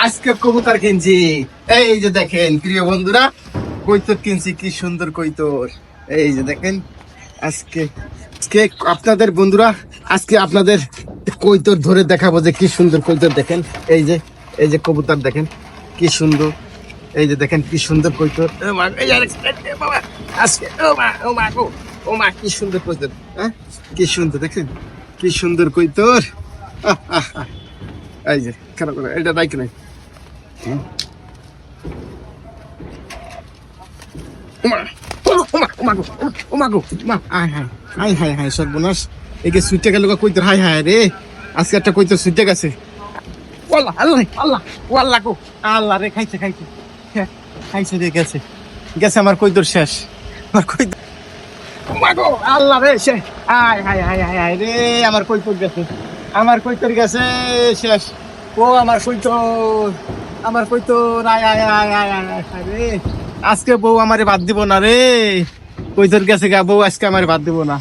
আজকে কবুতর কিনছি। এই যে দেখেন প্রিয় বন্ধুরা, কৈতর কিনছি, কি সুন্দর কৈতর। এই যে দেখেন আজকে আজকে আপনাদের বন্ধুরা, আজকে আপনাদের কৈতর ধরে দেখাবো যে কি সুন্দর কৈতর। দেখেন এই যে কবুতর দেখেন কি সুন্দর। এই যে দেখেন কি সুন্দর কৈতর। ও মা, এই বাবা আজকে ও মা কি সুন্দর কৈতর। হ্যাঁ কি সুন্দর দেখেন, কি সুন্দর কৈতর। এই যে কেন করে এটা বাইক নাই। সর্বনাশ, একে সুইটে গেল কৈতর। হাই হাই রে, আজকে একটা কৈতর সুইটে গেছে। আল্লাহ আল্লাহ আল্লাহ আল্লাহ গো আল্লাহ রে, খাইছে খাইছে খাইছে রে, গেছে গেছে আমার কৈতর শেষ। আমার কৈতর আল্লাহ রে শেষ। High high high high high রে, আমার কৈতর গেছে, আমার কৈতর গেছে শেষ। ও আমার কৈতর, আমার কৈতর। আয় আয় আয় আয় আয় রে, আজকে বউ আমারে বাদ দিব না রে। কৈতর গেছে গা, বউ আজকে আমারে বাদ দিব না।